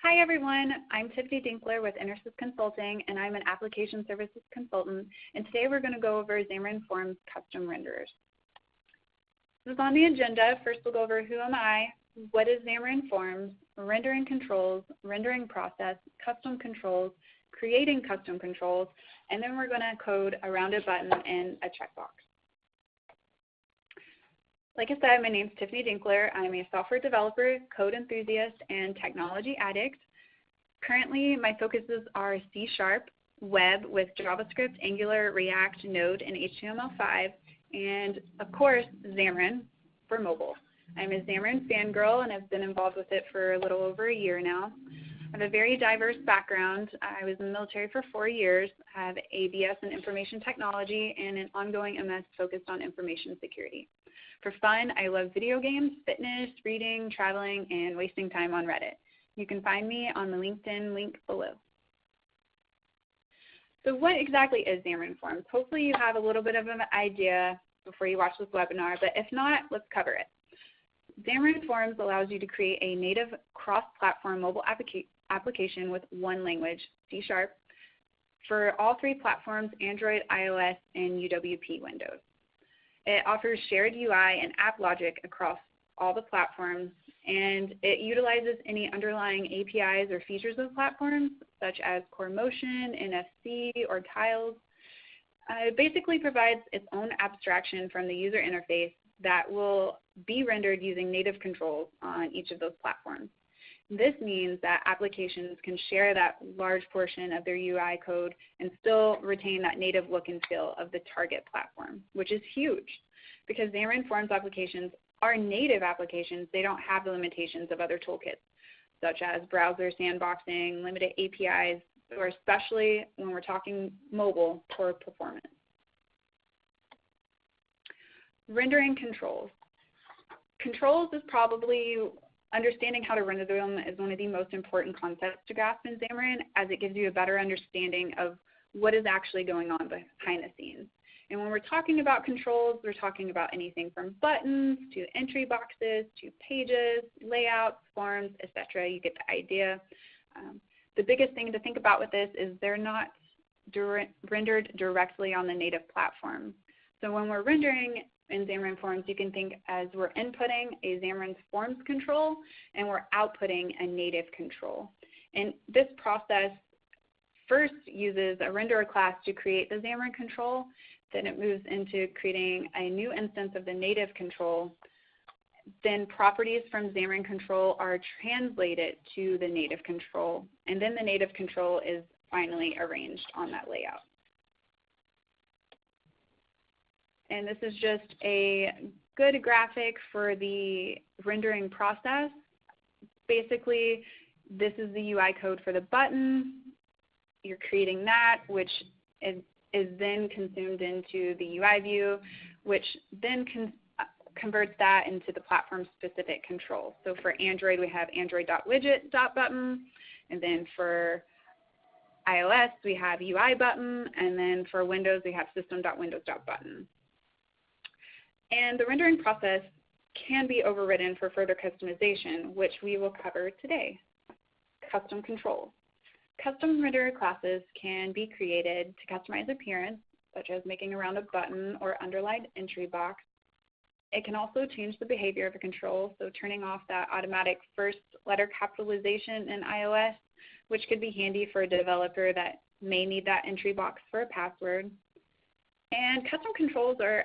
Hi everyone, I'm Tiffany Denkler with Intersys Consulting, and I'm an Application Services Consultant, and today we're going to go over Xamarin.Forms custom renderers. This is on the agenda. First we'll go over who am I, what is Xamarin.Forms, rendering controls, rendering process, custom controls, creating custom controls, and then we're going to code a rounded button and a checkbox. Like I said, my name is Tiffany Denkler. I'm a software developer, code enthusiast, and technology addict. Currently, my focuses are C#, web with JavaScript, Angular, React, Node, and HTML5, and of course, Xamarin for mobile. I'm a Xamarin fangirl, and I've been involved with it for a little over a year now. I have a very diverse background. I was in the military for 4 years. I have ABS in information technology and an ongoing MS focused on information security. For fun, I love video games, fitness, reading, traveling, and wasting time on Reddit. You can find me on the LinkedIn link below. So what exactly is Xamarin.Forms? Hopefully you have a little bit of an idea before you watch this webinar, but if not, let's cover it. Xamarin.Forms allows you to create a native cross-platform mobile application with one language, C#, for all 3 platforms, Android, iOS, and UWP Windows. It offers shared UI and app logic across all the platforms, and it utilizes any underlying APIs or features of platforms, such as core motion, NFC, or tiles. It basically provides its own abstraction from the user interface that will be rendered using native controls on each of those platforms. This means that applications can share that large portion of their UI code and still retain that native look and feel of the target platform, which is huge because Xamarin.Forms applications are native applications. They don't have the limitations of other toolkits, such as browser sandboxing, limited APIs, or especially when we're talking mobile for performance. Rendering controls. Controls is probably understanding how to render them is one of the most important concepts to grasp in Xamarin, as it gives you a better understanding of what is actually going on behind the scenes. And when we're talking about controls, we're talking about anything from buttons to entry boxes to pages, layouts, forms, etc. You get the idea. The biggest thing to think about with this is they're not rendered directly on the native platform. So when we're rendering in Xamarin.Forms, you can think as we're inputting a Xamarin.Forms control and we're outputting a native control. And this process first uses a renderer class to create the Xamarin control, then it moves into creating a new instance of the native control. Then properties from Xamarin control are translated to the native control, and then the native control is finally arranged on that layout. And this is just a good graphic for the rendering process. Basically, this is the UI code for the button. You're creating that, which is then consumed into the UI view, which then converts that into the platform-specific control. So for Android, we have Android.widget.button, and then for iOS, we have UI button, and then for Windows, we have System.Windows.button. And the rendering process can be overridden for further customization, which we will cover today. Custom controls. Custom renderer classes can be created to customize appearance, such as making a rounded button or underlined entry box. It can also change the behavior of a control, so turning off that automatic first letter capitalization in iOS, which could be handy for a developer that may need that entry box for a password. And custom controls are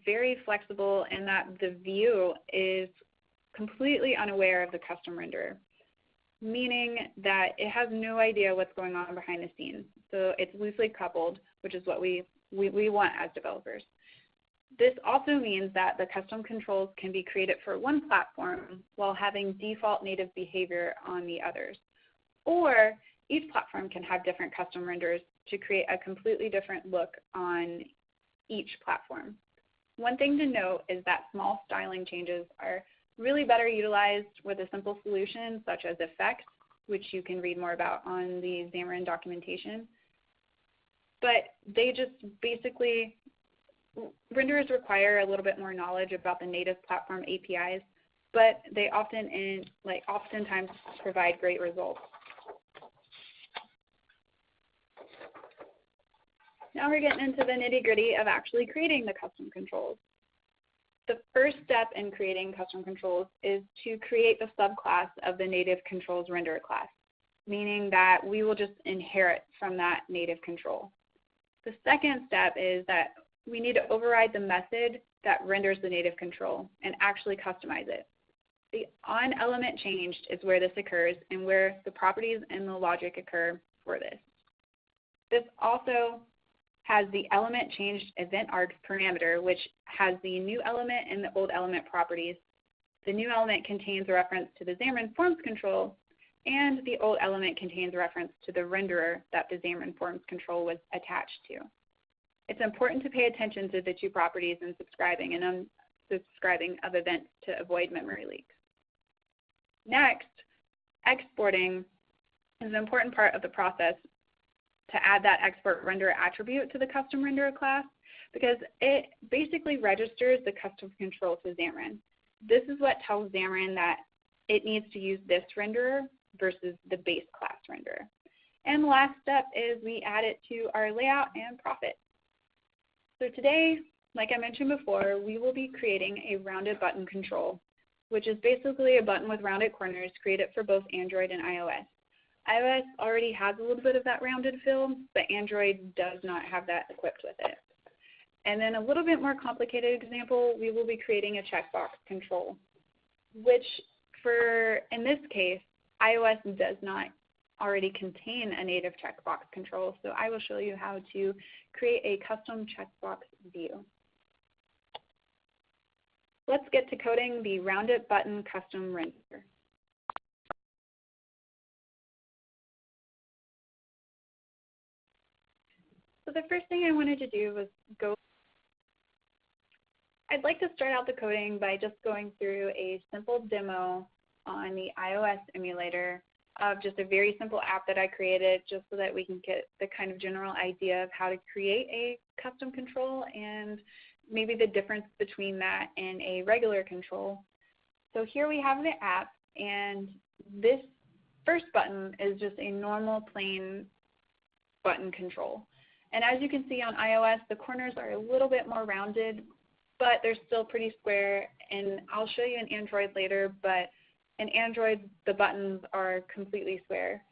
very flexible in that the view is completely unaware of the custom renderer, meaning that it has no idea what's going on behind the scenes. So it's loosely coupled, which is what we want as developers. This also means that the custom controls can be created for one platform while having default native behavior on the others. Or each platform can have different custom renders to create a completely different look on each platform. One thing to note is that small styling changes are really better utilized with a simple solution such as effects, which you can read more about on the Xamarin documentation. But they just basically, renderers require a little bit more knowledge about the native platform APIs, but they oftentimes provide great results. Now we're getting into the nitty-gritty of actually creating the custom controls. The first step in creating custom controls is to create the subclass of the native controls renderer class, meaning that we will just inherit from that native control. The second step is that we need to override the method that renders the native control and actually customize it. The onElement changed is where this occurs and where the properties and the logic occur for this. This also has the element changed event arg parameter, which has the new element and the old element properties. The new element contains a reference to the Xamarin.Forms control, and the old element contains a reference to the renderer that the Xamarin.Forms control was attached to. It's important to pay attention to the two properties in subscribing and unsubscribing of events to avoid memory leaks. Next, exporting is an important part of the process to add that export renderer attribute to the custom renderer class, because it basically registers the custom control to Xamarin. This is what tells Xamarin that it needs to use this renderer versus the base class renderer. And the last step is we add it to our layout and profit. So today, like I mentioned before, we will be creating a rounded button control, which is basically a button with rounded corners created for both Android and iOS. iOS already has a little bit of that rounded feel, but Android does not have that equipped with it. And then a little bit more complicated example, we will be creating a checkbox control, which in this case, iOS does not already contain a native checkbox control, so I will show you how to create a custom checkbox view. Let's get to coding the rounded button custom renderer. So the first thing I wanted to do was I'd like to start out the coding by just going through a simple demo on the iOS emulator of just a very simple app that I created, just so that we can get the kind of general idea of how to create a custom control and maybe the difference between that and a regular control. So here we have the app, and this first button is just a normal plain button control. And as you can see on iOS, the corners are a little bit more rounded, but they're still pretty square. And I'll show you in Android later, but in Android, the buttons are completely square.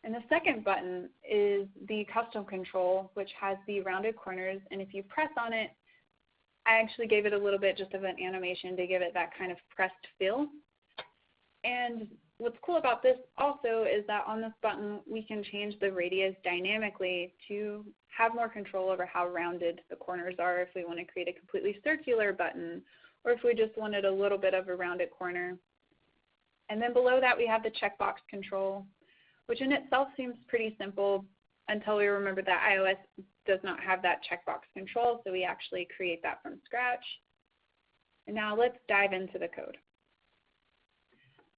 And the second button is the custom control, which has the rounded corners. And if you press on it, I actually gave it a little bit just of an animation to give it that kind of pressed feel. And what's cool about this also is that on this button, we can change the radius dynamically to have more control over how rounded the corners are if we want to create a completely circular button, or if we just wanted a little bit of a rounded corner. And then below that, we have the checkbox control, which in itself seems pretty simple until we remember that iOS does not have that checkbox control, so we actually create that from scratch. And now let's dive into the code.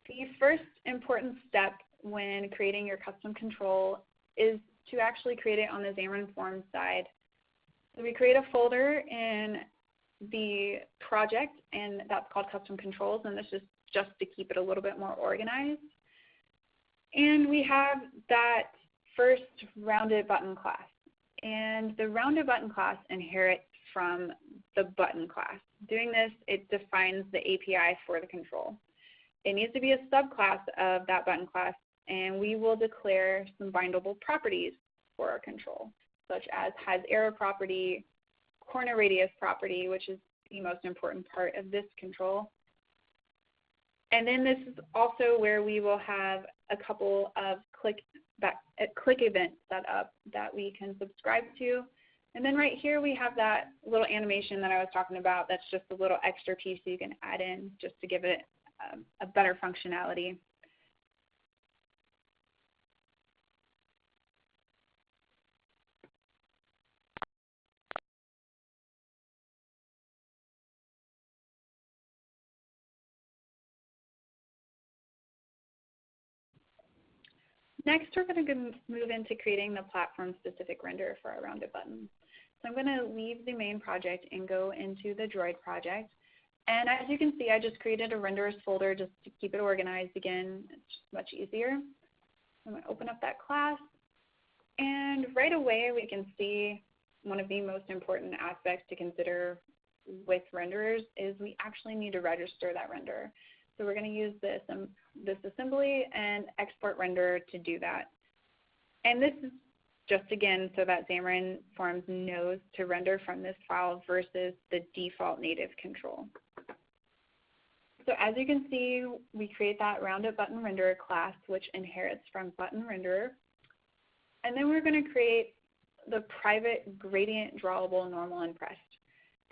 The first important step when creating your custom control is to actually create it on the Xamarin.Forms side. So we create a folder in the project, and that's called Custom Controls, and this is just to keep it a little bit more organized. And we have that first rounded button class. And the rounded button class inherits from the button class. Doing this, it defines the API for the control. It needs to be a subclass of that button class, and we will declare some bindable properties for our control, such as has error property, corner radius property, which is the most important part of this control. And then this is also where we will have a couple of click events set up that we can subscribe to. And then right here we have that little animation that I was talking about. That's just a little extra piece you can add in just to give it a better functionality. Next, we're going to move into creating the platform-specific renderer for our rounded button. So I'm going to leave the main project and go into the Droid project. And as you can see, I just created a renderers folder just to keep it organized again. It's much easier. I'm going to open up that class. And right away, we can see one of the most important aspects to consider with renderers is we actually need to register that render. So we're going to use this assembly and export render to do that. And this is just, again, so that Xamarin.Forms knows to render from this file versus the default native control. So as you can see, we create that rounded button renderer class, which inherits from button renderer. And then we're going to create the private gradient drawable normal and pressed.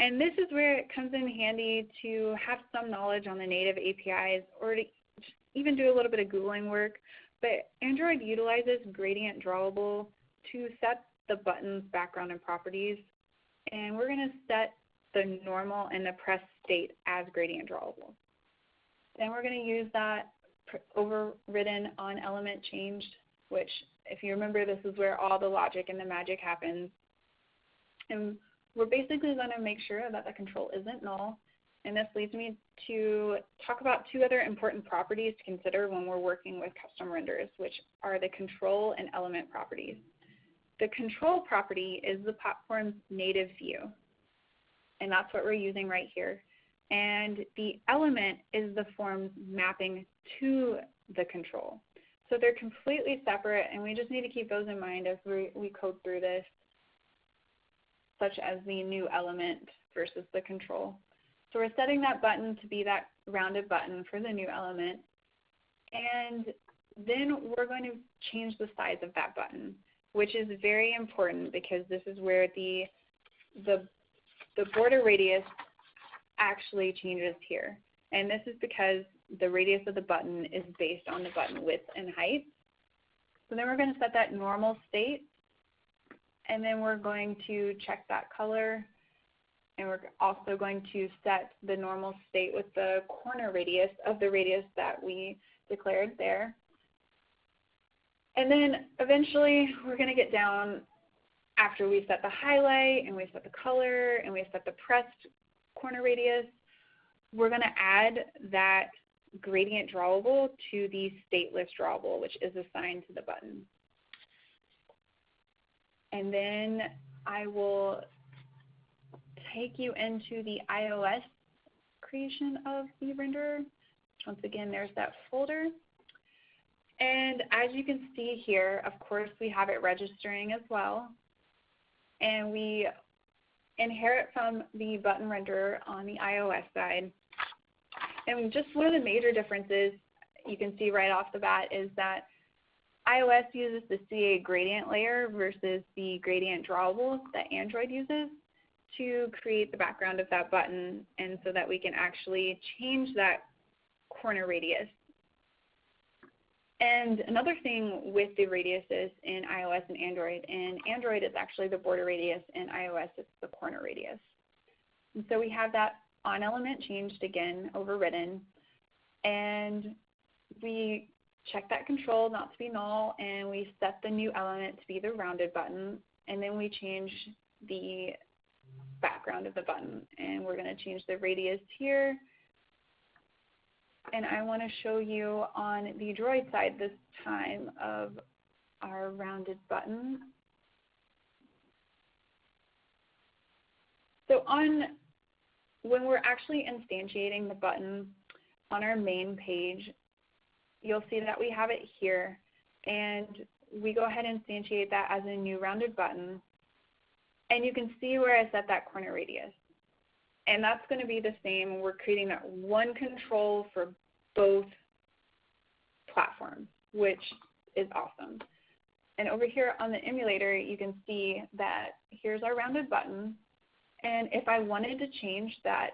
And this is where it comes in handy to have some knowledge on the native APIs or to just even do a little bit of Googling work. But Android utilizes gradient drawable to set the button's background and properties. And we're going to set the normal and the pressed state as gradient drawable. Then we're going to use that overridden on element changed, which, if you remember, this is where all the logic and the magic happens. And we're basically going to make sure that the control isn't null. And this leads me to talk about two other important properties to consider when we're working with custom renders, which are the control and element properties. The control property is the platform's native view, and that's what we're using right here. And the element is the form's mapping to the control. So they're completely separate, and we just need to keep those in mind as we code through this, such as the new element versus the control. So we're setting that button to be that rounded button for the new element, and then we're going to change the size of that button, which is very important because this is where the border radius actually changes here. And this is because the radius of the button is based on the button width and height. So then we're going to set that normal state, and then we're going to check that color, and we're also going to set the normal state with the corner radius of the radius that we declared there. And then eventually we're going to get down after we set the highlight and we set the color and we set the pressed corner radius, we're going to add that gradient drawable to the stateless drawable, which is assigned to the button. And then I will take you into the iOS creation of the renderer. Once again, there's that folder. And as you can see here, of course, we have it registering as well. And we inherit from the button renderer on the iOS side. And just one of the major differences you can see right off the bat is that iOS uses the CA gradient layer versus the gradient drawable that Android uses to create the background of that button, and so that we can actually change that corner radius. And another thing with the radiuses in iOS and Android, in Android it's actually the border radius, in iOS it's the corner radius. And so we have that on element changed again, overridden, and we check that control not to be null, and we set the new element to be the rounded button, and then we change the background of the button, and we're going to change the radius here. And I want to show you on the Droid side this time of our rounded button. So when we're actually instantiating the button on our main page, you'll see that we have it here, and we go ahead and instantiate that as a new rounded button. And you can see where I set that corner radius. And that's going to be the same. We're creating that one control for both platforms, which is awesome. And over here on the emulator, you can see that here's our rounded button. And if I wanted to change that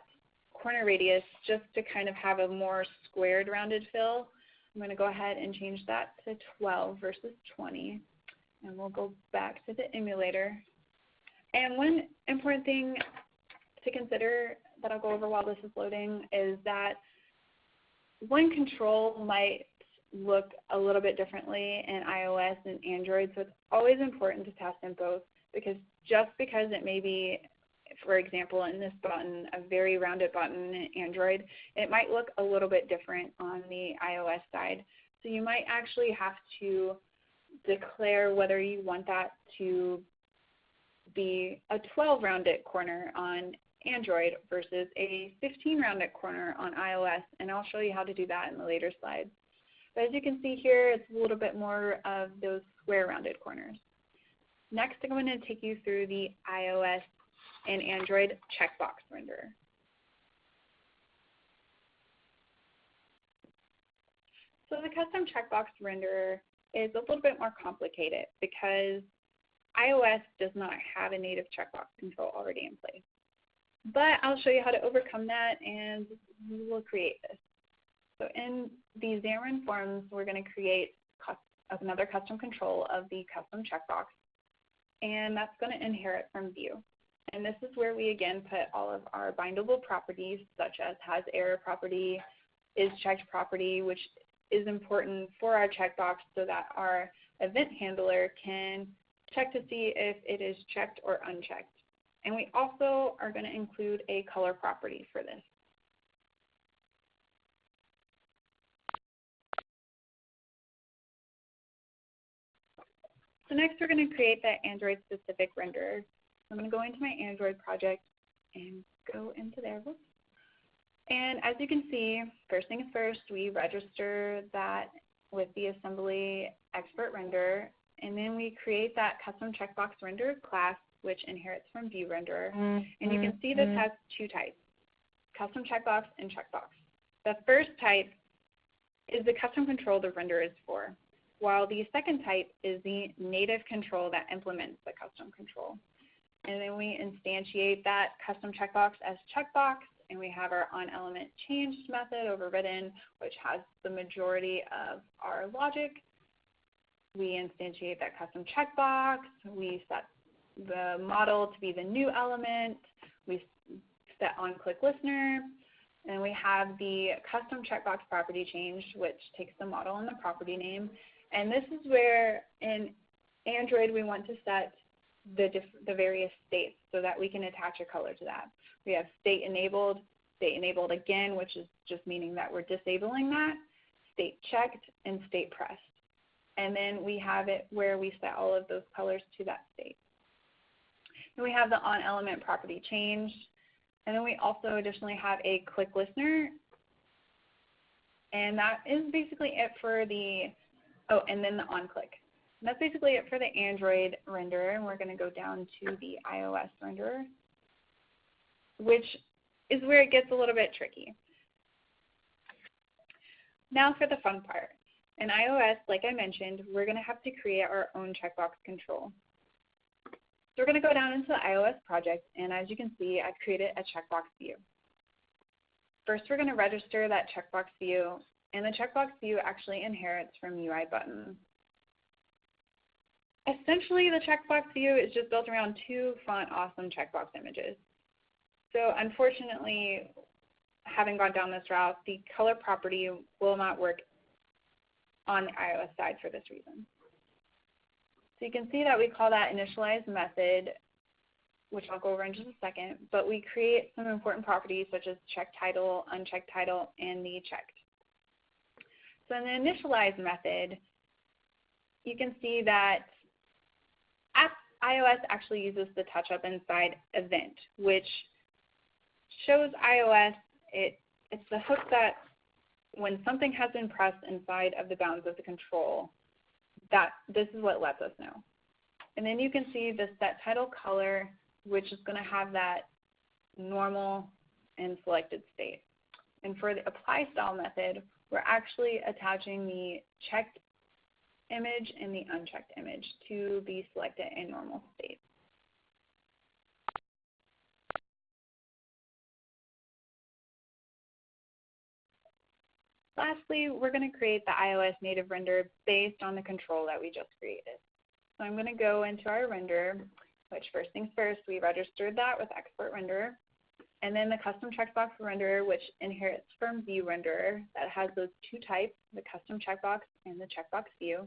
corner radius just to kind of have a more squared rounded fill, I'm going to go ahead and change that to 12 versus 20. And we'll go back to the emulator. And one important thing to consider that I'll go over while this is loading is that one control might look a little bit differently in iOS and Android, so it's always important to test in both, because just because it may be, for example, in this button, a very rounded button in Android, it might look a little bit different on the iOS side. So you might actually have to declare whether you want that to be a 12 rounded corner on Android versus a 15 rounded corner on iOS, and I'll show you how to do that in the later slides. But as you can see here, it's a little bit more of those square rounded corners. Next, I'm going to take you through the iOS and Android checkbox renderer. So the custom checkbox renderer is a little bit more complicated because iOS does not have a native checkbox control already in place. But I'll show you how to overcome that, and we will create this. So in the Xamarin.Forms, we're going to create another custom control of the custom checkbox, and that's going to inherit from view. And this is where we again put all of our bindable properties, such as has error property, is checked property, which is important for our checkbox so that our event handler can check to see if it is checked or unchecked. And we also are going to include a color property for this. So next we're going to create that Android specific renderer. I'm going to go into my Android project and go into there. And as you can see, first things first, we register that with the assembly expert renderer, and then we create that custom checkbox renderer class, which inherits from view renderer. And you can see this has two types, custom checkbox and checkbox. The first type is the custom control the renderer is for, while the second type is the native control that implements the custom control. And then we instantiate that custom checkbox as checkbox, and we have our onElementChanged method overridden, which has the majority of our logic. We instantiate that custom checkbox. We set the model to be the new element. We set onClickListener. And we have the custom checkbox property changed, which takes the model and the property name. And this is where in Android we want to set the various states so that we can attach a color to that. We have state enabled again, which is just meaning that we're disabling that, state checked, and state pressed. And then we have it where we set all of those colors to that state. Then we have the onElement property changed. And then we also additionally have a click listener. And that is basically it for the, and then the onClick. And that's basically it for the Android renderer. And we're going to go down to the iOS renderer, which is where it gets a little bit tricky. Now for the fun part. In iOS, like I mentioned, we're going to have to create our own checkbox control. So we're going to go down into the iOS project, and as you can see, I've created a checkbox view. First, we're going to register that checkbox view, and the checkbox view actually inherits from UI button. Essentially, the checkbox view is just built around two font awesome checkbox images. So unfortunately, having gone down this route, the color property will not work on the iOS side for this reason. So you can see that we call that initialize method, which I'll go over in just a second, but we create some important properties such as check title, unchecked title, and the checked. So in the initialize method, you can see that iOS actually uses the touch up inside event, which shows iOS it's the hook that when something has been pressed inside of the bounds of the control, that this is what lets us know. And then you can see the set title color, which is going to have that normal and selected state. And for the apply style method, we're actually attaching the checked image and the unchecked image to the selected and normal state. Lastly, we're going to create the iOS native render based on the control that we just created. So I'm going to go into our render, which first things first, we registered that with expert renderer, and then the custom checkbox renderer, which inherits from view renderer that has those two types, the custom checkbox and the checkbox view.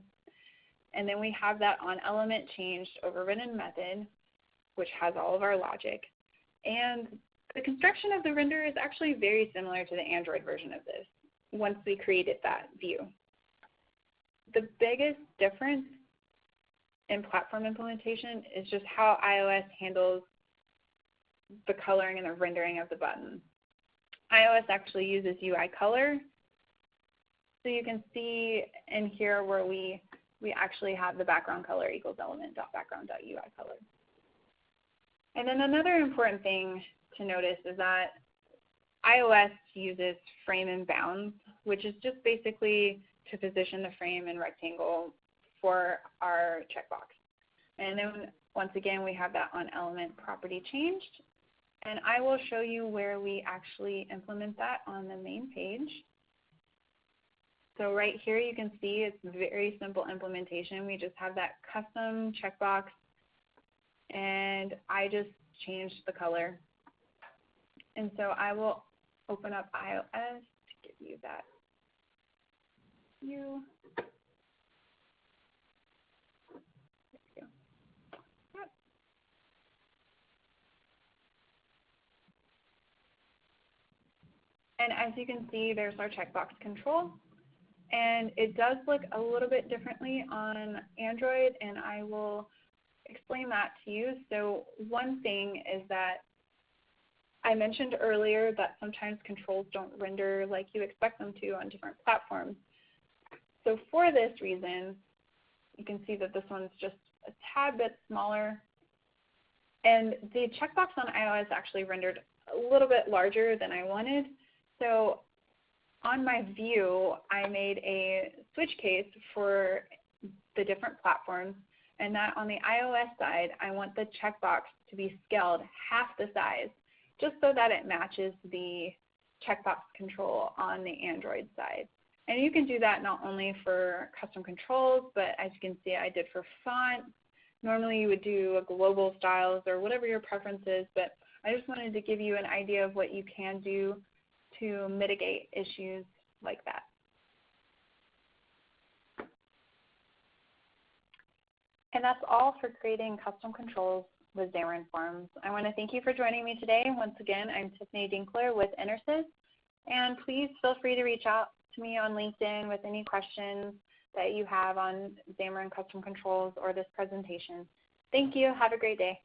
And then we have that onElementChanged overridden method, which has all of our logic. And the construction of the renderer is actually very similar to the Android version of this once we created that view. The biggest difference in platform implementation is just how iOS handles the coloring and the rendering of the button. iOS actually uses UI color. So you can see in here where we actually have the background color equals element.background.UI color. And then another important thing to notice is that iOS uses frame and bounds, which is just basically to position the frame in rectangle for our checkbox. And then once again, we have that on element property changed. And I will show you where we actually implement that on the main page. So right here you can see it's very simple implementation. We just have that custom checkbox, and I just changed the color. And so I will open up iOS to give you that view. There we go. Yep. And as you can see, there's our checkbox control. And it does look a little bit differently on Android, and I will explain that to you. So one thing is that I mentioned earlier that sometimes controls don't render like you expect them to on different platforms. So for this reason, you can see that this one's just a tad bit smaller. And the checkbox on iOS actually rendered a little bit larger than I wanted. So on my view, I made a switch case for the different platforms, and that on the iOS side, I want the checkbox to be scaled half the size, just so that it matches the checkbox control on the Android side. And you can do that not only for custom controls, but as you can see, I did for font. Normally you would do a global styles or whatever your preference is, but I just wanted to give you an idea of what you can do to mitigate issues like that. And that's all for creating custom controls with Xamarin.Forms. I want to thank you for joining me today. Once again, I'm Tiffany Denkler with Intersys, and please feel free to reach out to me on LinkedIn with any questions that you have on Xamarin Custom Controls or this presentation. Thank you. Have a great day.